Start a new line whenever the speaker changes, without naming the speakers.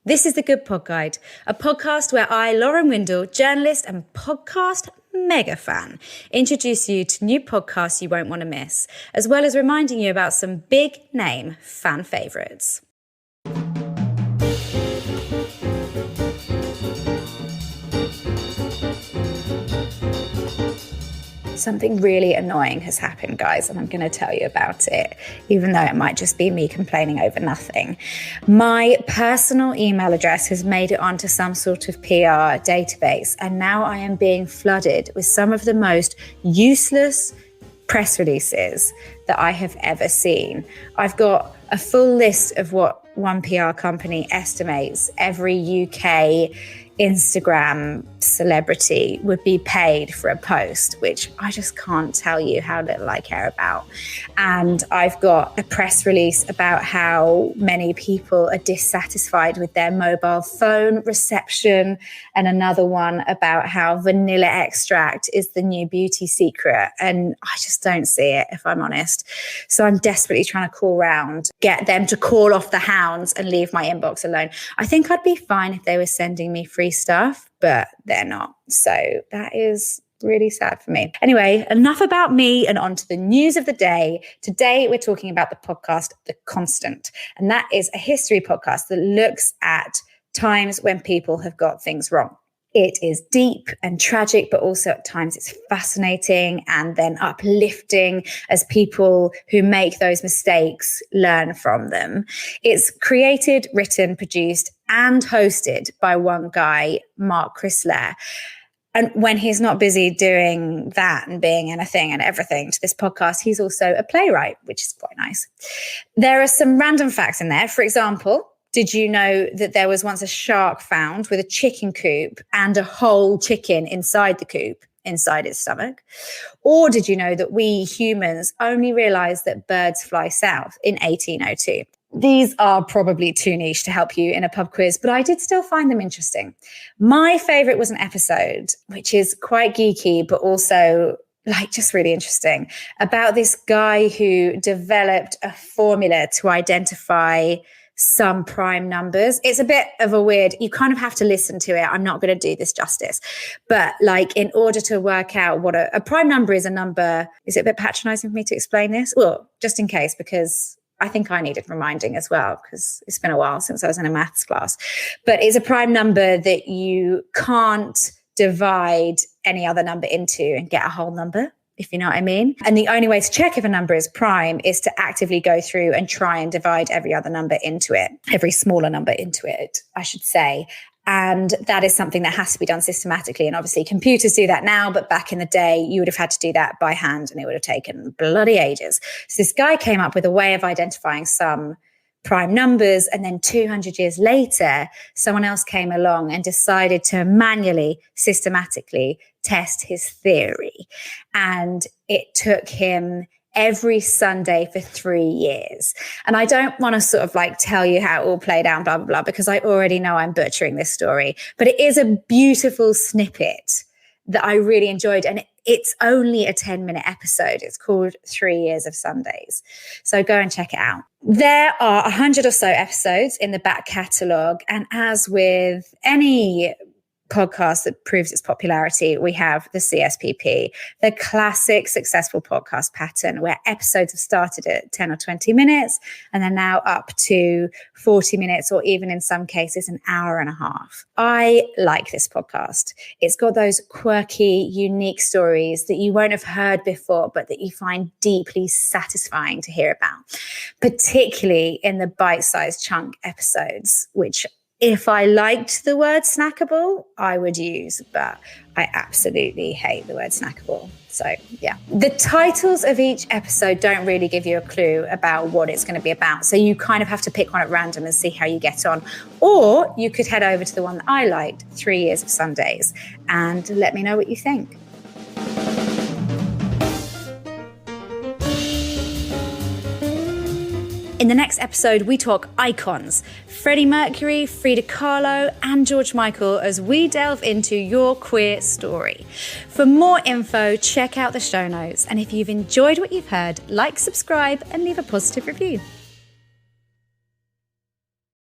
This is The Good Pod Guide, a podcast where I, Lauren Windle, journalist and podcast mega fan, introduce you to new podcasts you won't want to miss, as well as reminding you about some big name fan favourites. Something really annoying has happened, guys, and I'm going to tell you about it, even though it might just be me complaining over nothing. My personal email address has made it onto some sort of PR database, and now I am being flooded with some of the most useless press releases that I have ever seen. I've got a full list of what one PR company estimates every UK Instagram celebrity would be paid for a post, which I just can't tell you how little I care about. And I've got a press release about how many people are dissatisfied with their mobile phone reception, and another one about how vanilla extract is the new beauty secret. And I just don't see it, if I'm honest. So I'm desperately trying to call round, get them to call off the hounds and leave my inbox alone. I think I'd be fine if they were sending me free stuff, but they're not. So that is really sad for me. Anyway, enough about me and on to the news of the day. Today, we're talking about the podcast, The Constant. And that is a history podcast that looks at times when people have got things wrong. It is deep and tragic, but also at times it's fascinating and then uplifting as people who make those mistakes learn from them. It's created, written, produced, and hosted by one guy, Mark Chrysler. And when he's not busy doing that and being anything and everything to this podcast, he's also a playwright, which is quite nice. There are some random facts in there. For example, did you know that there was once a shark found with a chicken coop and a whole chicken inside the coop, inside its stomach? Or did you know that we humans only realized that birds fly south in 1802? These are probably too niche to help you in a pub quiz, but I did still find them interesting. My favorite was an episode, which is quite geeky, but also just really interesting, about this guy who developed a formula to identify some prime numbers. It's a bit of a weird, you kind of have to listen to it. I'm not going to do this justice. But in order to work out what a prime number is, a number, is it a bit patronizing for me to explain this? Well, just in case, because I think I needed reminding as well, because it's been a while since I was in a maths class. But it's a prime number that you can't divide any other number into and get a whole number, if you know what I mean. And the only way to check if a number is prime is to actively go through and try and divide every other number into it, every smaller number into it, I should say. And that is something that has to be done systematically. And obviously computers do that now, but back in the day, you would have had to do that by hand and it would have taken bloody ages. So this guy came up with a way of identifying some prime numbers, and then 200 years later, someone else came along and decided to manually, systematically test his theory. And it took him every Sunday for 3 years. And I don't want to sort of tell you how it all played out, blah, blah, blah, because I already know I'm butchering this story. But it is a beautiful snippet that I really enjoyed. And it's only a 10-minute episode. It's called 3 Years of Sundays. So go and check it out. There are 100 or so episodes in the back catalogue. And as with any podcast that proves its popularity, we have the CSPP, the classic successful podcast pattern where episodes have started at 10 or 20 minutes and they're now up to 40 minutes or even in some cases an hour and a half. I like this podcast. It's got those quirky, unique stories that you won't have heard before, but that you find deeply satisfying to hear about, particularly in the bite-sized chunk episodes, which if I liked the word snackable, I would use, but I absolutely hate the word snackable. So yeah, the titles of each episode don't really give you a clue about what it's going to be about. So you kind of have to pick one at random and see how you get on. Or you could head over to the one that I liked, 3 Years of Sundays, and let me know what you think. In the next episode, we talk icons, Freddie Mercury, Frida Kahlo, and George Michael as we delve into your queer story. For more info, check out the show notes. And if you've enjoyed what you've heard, like, subscribe, and leave a positive review.